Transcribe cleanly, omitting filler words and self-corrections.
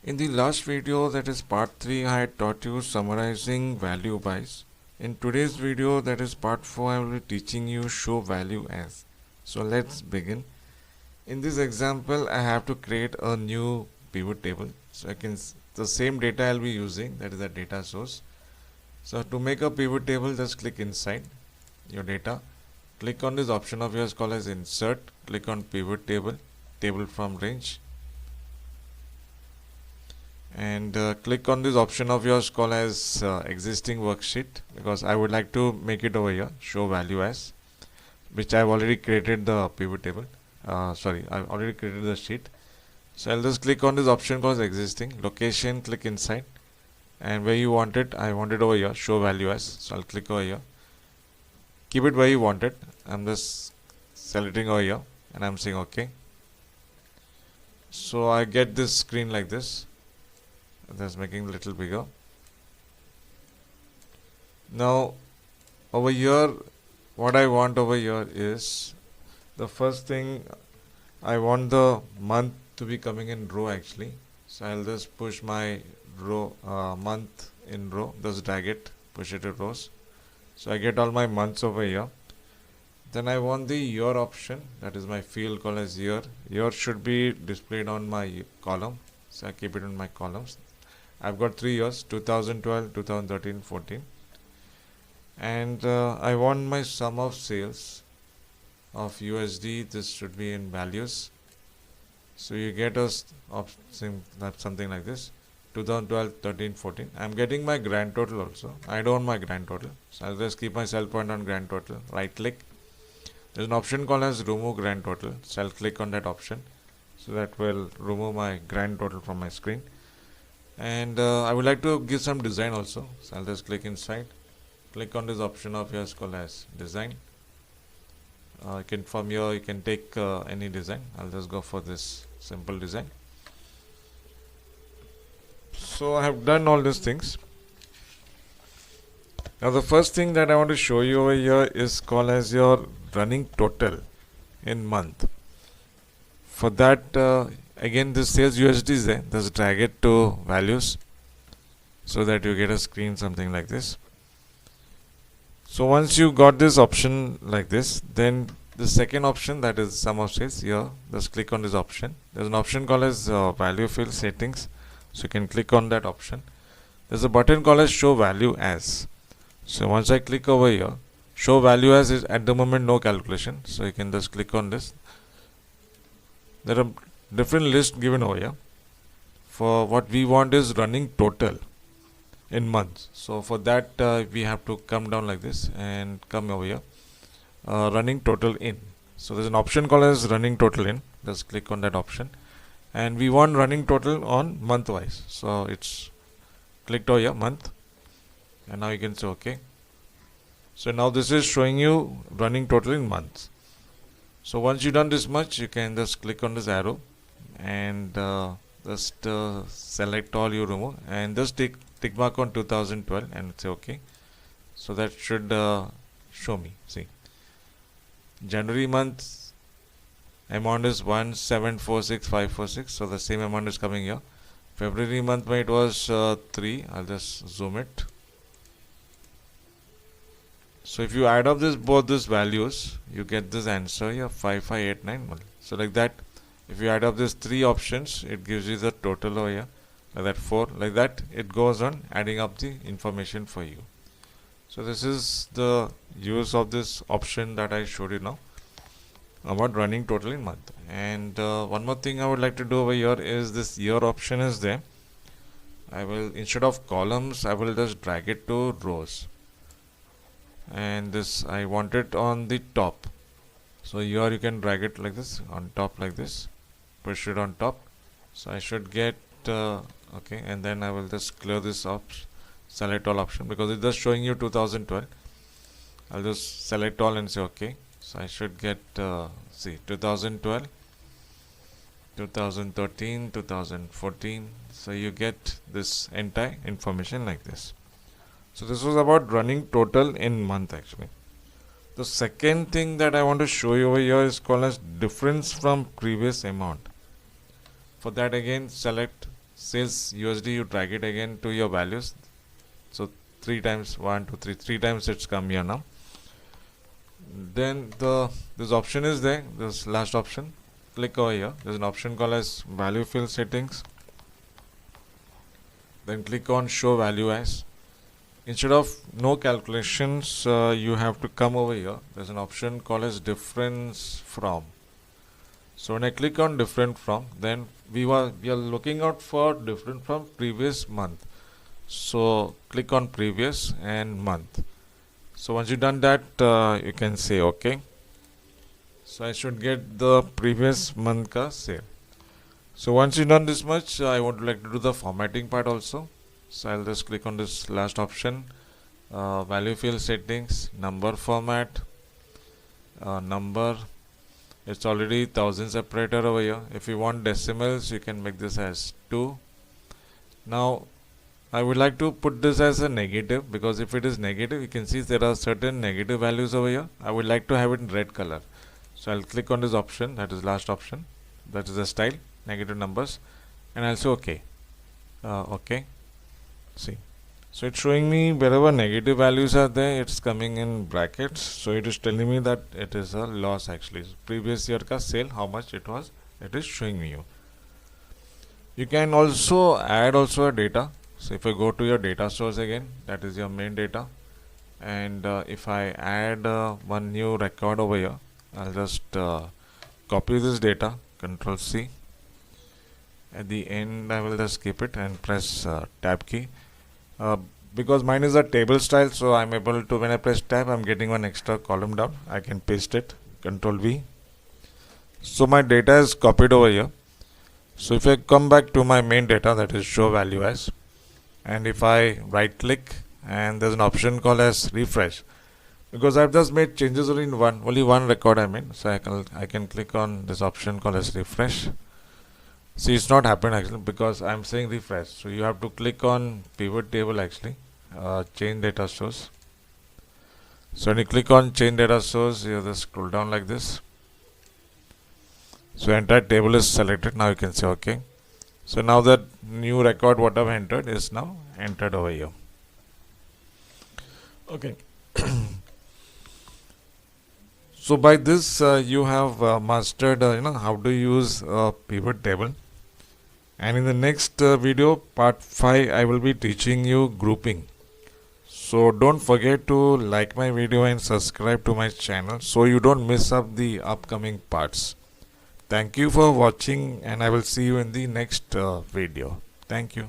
In the last video, that is part 3, I had taught you summarizing value bys. In today's video, that is part 4, I will be teaching you show value as. So let's begin. In this example, I have to create a new pivot table. So the same data I'll be using, that is the data source. So to make a pivot table, just click inside your data. Click on this option of yours called as insert. Click on pivot table, table from range. And click on this option of yours called as existing worksheet, because I would like to make it over here, show value as, which I've already created the pivot table. I've already created the sheet. So I'll just click on this option called existing location, click inside, and where you want it, I want it over here, show value as. So I'll click over here, keep it where you want it. I'm just selecting over here and I'm saying OK. So I get this screen like this. That's making a little bigger. Now over here, what I want over here is, the first thing, I want the month to be coming in row actually. So I'll just push my row month in row, just drag it, push it to rows. So I get all my months over here. Then I want the year option, that is my field called as year. Year should be displayed on my column, so I keep it in my columns. I've got 3 years, 2012, 2013, 14. And I want my sum of sales of USD. This should be in values. So you get something like this, 2012, 13, 14. I'm getting my grand total also. I don't want my grand total. So I'll just keep my cell point on grand total. Right click. There's an option called as remove grand total. So I'll click on that option. So that will remove my grand total from my screen. And I would like to give some design also. So I'll just click inside, click on this option of yours called as design. From here you can take any design. I'll just go for this simple design. So I have done all these things. Now the first thing that I want to show you over here is called as your running total in month. For that, again, this sales USD is there. Just drag it to values so that you get a screen something like this. So once you got this option like this, then the second option, that is sum of sales, here just click on this option. There's an option called as value field settings, so you can click on that option. There's a button called as show value as. So once I click over here, show value as is at the moment no calculation, so you can just click on this. There are different lists given over here. For what we want is running total in months. So for that, we have to come down like this and come over here, running total in. So there's an option called as running total in. Just click on that option, and we want running total on month wise. So it's clicked over here, month, and now you can say OK. So now this is showing you running total in months. So once you've done this much, you can just click on this arrow and just select all you remove, and just tick mark on 2012 and say OK. So that should show me. See, January month amount is 1746546, so the same amount is coming here. February month it was 3. I'll just zoom it. So if you add up both these values, you get this answer here, 55891. So like that, if you add up these 3 options, it gives you the total over here, like that 4, like that it goes on adding up the information for you. So this is the use of this option that I showed you now about running total in month. And one more thing I would like to do over here is this year option is there. I will, instead of columns, I will just drag it to rows. And this I want it on the top. So here you can drag it like this on top, like this, push it on top. So I should get OK, and then I will just clear this up, select all option, because it's just showing you 2012. I'll just select all and say OK. So I should get see 2012, 2013, 2014. So you get this entire information like this. So this was about running total in month actually. The second thing that I want to show you over here is called as difference from previous amount. For that, again select sales USD, you drag it again to your values. So 3 times 1 2 3 3 times it's come here now. Then this option is there, this last option. Click over here. There's an option called as value field settings. Then click on show value as. Instead of no calculations, you have to come over here. There's an option called as difference from. So when I click on different from, then we are looking out for different from previous month. So click on previous and month. So once you've done that, you can say OK. So I should get the previous month ka sale. So once you've done this much, I would like to do the formatting part also. So I'll just click on this last option, value field settings, number format, number. It's already 1000 separator over here. If you want decimals, you can make this as 2. Now I would like to put this as a negative, because if it is negative, you can see there are certain negative values over here. I would like to have it in red color. So I'll click on this option, that is last option, that is the style, negative numbers, and I'll say OK. OK. See, so it's showing me wherever negative values are there, it's coming in brackets. So it is telling me that it is a loss actually. Previous year ka sale, how much it was, it is showing me you. You can also add also a data. So if I go to your data source again, that is your main data, and if I add one new record over here, I'll just copy this data, Control C. At the end, I will just skip it and press tab key. Because mine is a table style, so I'm able to, when I press tab, I'm getting one extra column down. I can paste it, Control V. So my data is copied over here. So if I come back to my main data, that is show value as, and if I right click, and there's an option called as refresh, because I've just made changes only in only one record so I can click on this option called as refresh. See, it's not happened actually because I'm saying refresh. So you have to click on pivot table actually, change data source. So when you click on change data source, you just scroll down like this. So entire table is selected. Now you can say OK. So now that new record what I've entered is now entered over here. Okay. So by this you have mastered how to use a pivot table. And in the next video, part 5, I will be teaching you grouping. So don't forget to like my video and subscribe to my channel so you don't miss up the upcoming parts. Thank you for watching, and I will see you in the next video. Thank you.